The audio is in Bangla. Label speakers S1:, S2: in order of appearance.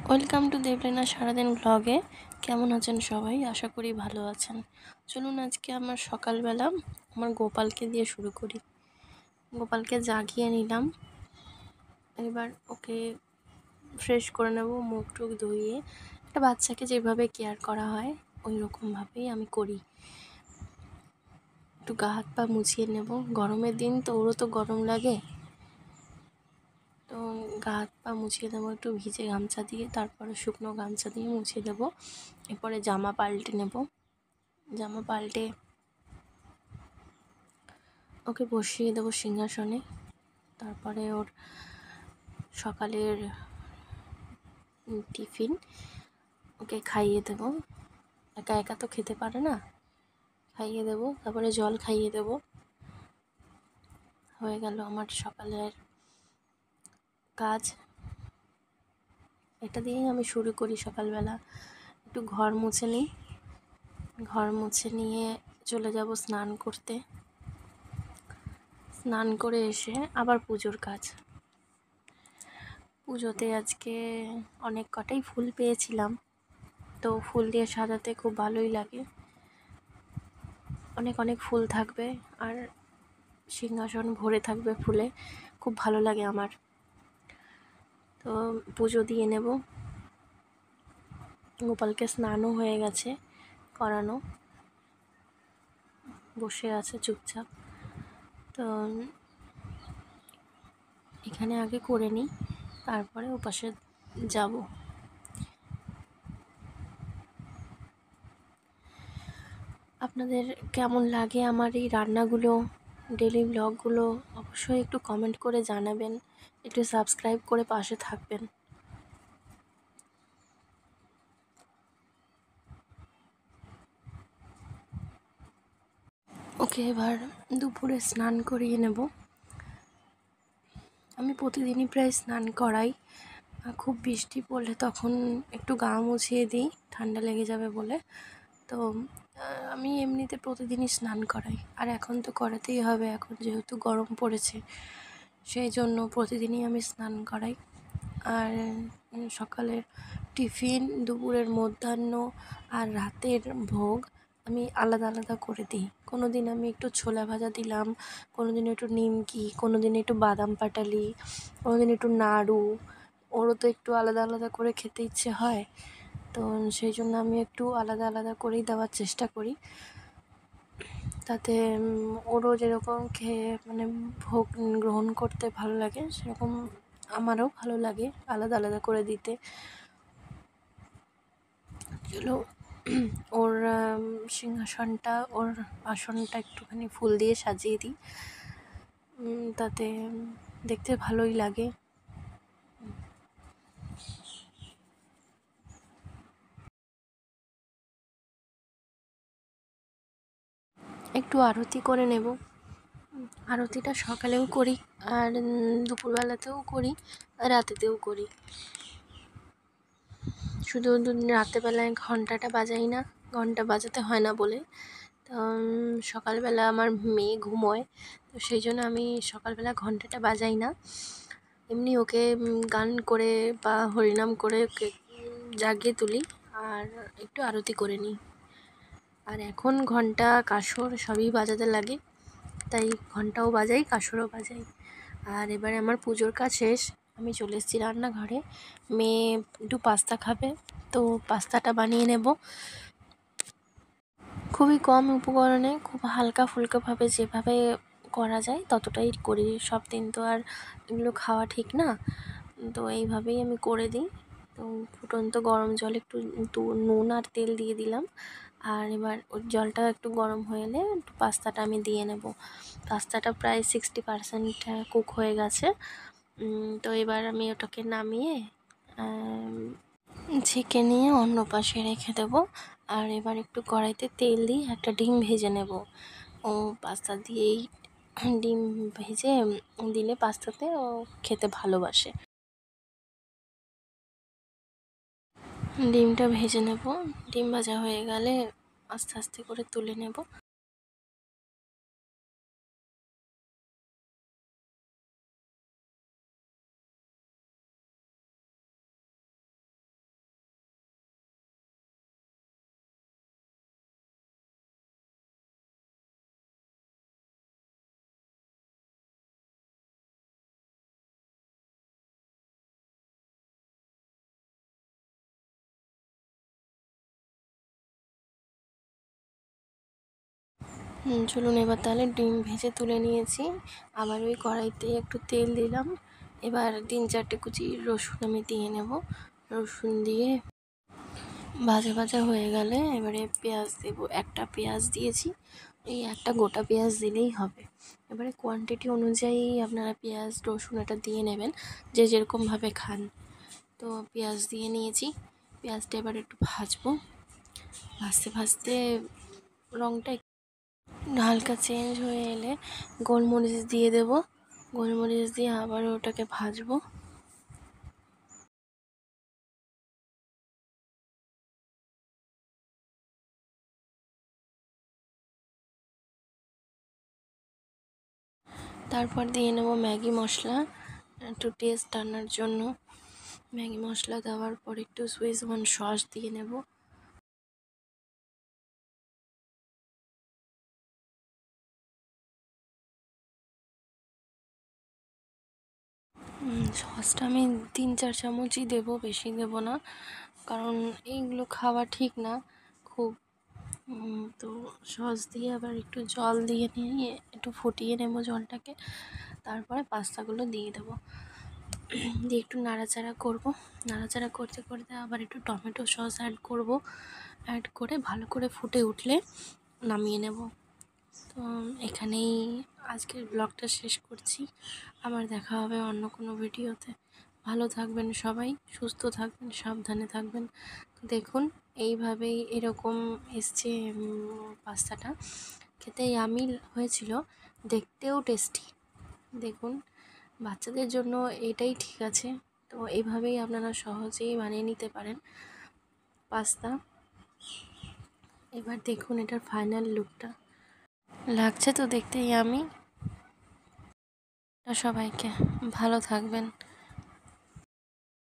S1: ওয়েলকাম টু দেবলীনা সারাদিন ব্লগে। কেমন আছেন সবাই? আশা করি ভালো আছেন। চলুন আজকে আমার সকালবেলা আমার গোপালকে দিয়ে শুরু করি। গোপালকে জাগিয়ে নিলাম, এবার ওকে ফ্রেশ করে নেব, মুখ টুক ধুইয়ে। একটা বাচ্চাকে যেভাবে কেয়ার করা হয় ওই রকমভাবেই আমি করি। একটু গা হাত পা মুছিয়ে নেব, গরমের দিন তো ওরও তো গরম লাগে, তো গা হাত পা মুছিয়ে দেবো একটু ভিজে গামছা দিয়ে, তারপরে শুকনো গামছা দিয়ে মুছিয়ে দেবো। এরপরে জামা পাল্টে নেব, জামা পাল্টে ওকে বসিয়ে দেবো সিংহাসনে। তারপরে ওর সকালের টিফিন ওকে খাইয়ে দেবো, একা একা তো খেতে পারে না, খাইয়ে দেবো। তারপরে জল খাইয়ে দেবো। হয়ে গেল আমার সকালের কাজ। এটা দিয়েই আমি শুরু করি সকালবেলা। একটু ঘর মুছে নিই, ঘর মুছে নিয়ে চলে যাব স্নান করতে। স্নান করে এসে আবার পুজোর কাজ। পুজোতে আজকে অনেক কটাই ফুল পেয়েছিলাম, তো ফুল দিয়ে সাজাতে খুব ভালোই লাগে। অনেক অনেক ফুল থাকবে আর সিংহাসন ভরে থাকবে ফুলে, খুব ভালো লাগে আমার। তো পুজো দিয়ে নেব। গোপালকে স্নানও হয়ে গেছে, করানো, বসে আছে চুপচাপ। তো এখানে আগে করে নিই, তারপরে ওপাশে যাব। আপনাদের কেমন লাগে আমার এই রান্নাগুলো, ডেলি ব্লগগুলো, অবশ্যই একটু কমেন্ট করে জানাবেন, একটু সাবস্ক্রাইব করে পাশে থাকবেন। ওকে এবার দুপুরে স্নান করিয়ে নেব। আমি প্রতিদিনই প্রায় স্নান করাই, খুব বৃষ্টি পড়লে তখন একটু গা মুছিয়ে দিই, ঠান্ডা লেগে যাবে বলে। তো আমি এমনিতে প্রতিদিনই স্নান করাই, আর এখন তো করাতেই হবে, এখন যেহেতু গরম পড়েছে সেই জন্য প্রতিদিনই আমি স্নান করাই। আর সকালের টিফিন, দুপুরের মধ্যাহ্ন আর রাতের ভোগ আমি আলাদা আলাদা করে দিই। কোনো দিন আমি একটু ছোলা ভাজা দিলাম, কোনো দিন একটু নিমকি, কোনো দিন একটু বাদাম পাটালি, কোনো দিন একটু নাড়ু। ওরও তো একটু আলাদা আলাদা করে খেতে ইচ্ছে হয়, তো সেই জন্য আমি একটু আলাদা আলাদা করেই দেওয়ার চেষ্টা করি, তাতে ওরও যেরকম খেয়ে মানে ভোগ গ্রহণ করতে ভালো লাগে, সেরকম আমারও ভালো লাগে আলাদা আলাদা করে দিতে। চলো ওর সিংহাসনটা, ওর আসনটা একটুখানি ফুল দিয়ে সাজিয়ে দিই, তাতে দেখতে ভালোই লাগে। একটু আরতি করে নেব। আরতিটা সকালেও করি, আর দুপুরবেলাতেও করি, আর রাতেতেও করি। শুধু রাতেরবেলায় ঘন্টাটা বাজাই না, ঘন্টা বাজাতে হয় না বলে। তো সকালবেলা আমার মেয়ে ঘুমোয়, তো সেই জন্য আমি সকালবেলা ঘন্টাটা বাজাই না। এমনি ওকে গান করে বা হরিনাম করে ওকে জাগিয়ে তুলি, আর একটু আরতি করে নিই। আর এখন ঘন্টা কাসর সবই বাজাতে লাগে, তাই ঘন্টাও বাজাই, কাসরও বাজাই। আর এবারে আমার পুজোর কাজ শেষ, আমি চলে এসেছি রান্নাঘরে। মেয়ে একটু পাস্তা খাবে, তো পাস্তাটা বানিয়ে নেব। খুবই কম উপকরণে, খুব হালকা ফুলকাভাবে যেভাবে করা যায় ততটাই করি। সব দিন তো আর এগুলো খাওয়া ঠিক না, তো এইভাবেই আমি করে দিই। তো ফুটন্ত গরম জল একটু নুন আর তেল দিয়ে দিলাম, আর এবার ওই জলটা একটু গরম হয়ে এলে একটু পাস্তাটা আমি দিয়ে নেব। পাস্তাটা প্রায় 60% কুক হয়ে গেছে। তো এবার আমি ওটাকে নামিয়ে ছেঁকে নিয়ে অন্য পাশে রেখে দেবো। আর এবার একটু কড়াইতে তেল দিয়ে একটা ডিম ভেজে নেব। ও পাস্তা দিয়েই ডিম ভেজে দিলে পাস্তাতে ও খেতে ভালোবাসে। ডিমটা ভেজে নেব, ডিম ভাজা হয়ে গেলে আস্তে আস্তে করে তুলে নেব। চলুন এবার তাহলে ডিম ভেজে তুলে নিয়েছি। আবার ওই কড়াইতে একটু তেল দিলাম। এবার 3-4টে কুচি রসুন আমি দিয়ে নেব। রসুন দিয়ে ভাজা ভাজা হয়ে গেলে এবারে পেঁয়াজ দেব। একটা পেঁয়াজ দিয়েছি, এই একটা গোটা পেঁয়াজ দিলেই হবে। এবারে কোয়ান্টিটি অনুযায়ী আপনারা পেঁয়াজ রসুন এটা দিয়ে নেবেন, যে যেরকমভাবে খান। তো পেঁয়াজ দিয়ে নিয়েছি, পেঁয়াজটা এবার একটু ভাজবো। ভাজতে ভাজতে রঙটা হালকা চেঞ্জ হয়ে এলে গোলমরিচ দিয়ে দেব। গোলমরিচ দিয়ে আবার ওটাকে ভাজবো। তারপর দিয়ে নেব ম্যাগি মশলা একটু টেস্ট আনার জন্য। ম্যাগি মশলা দেওয়ার পর একটু সুইজওয়ান সস দিয়ে নেব। সসটা আমি 3-4 চামচই দেবো, বেশি দেবো না, কারণ এইগুলো খাওয়া ঠিক না খুব। তো সস দিয়ে আবার একটু জল দিয়ে নিয়ে একটু ফুটিয়ে নেব জলটাকে। তারপরে পাস্তাগুলো দিয়ে দেবো, দিয়ে একটু নাড়াচাড়া করব। নাড়াচাড়া করতে করতে আবার একটু টমেটো সস অ্যাড করব। অ্যাড করে ভালো করে ফুটে উঠলে নামিয়ে নেব। তো এখানেই আজকের ব্লগটা শেষ করছি। আবার দেখা হবে অন্য কোনো ভিডিওতে। ভালো থাকবেন সবাই, সুস্থ থাকবেন, সাবধানে থাকবেন। দেখুন এইভাবেই এরকম এসছে পাস্তাটা, খেতে ইয়ামি হয়েছিল, দেখতেও টেস্টি। দেখুন বাচ্চাদের জন্য এটাই ঠিক আছে। তো এইভাবেই আপনারা সহজেই বানিয়ে নিতে পারেন পাস্তা। এবার দেখুন এটার ফাইনাল লুকটা, লাগছে তো দেখতে ইয়ামি। সবাইকে ভালো থাকবেন।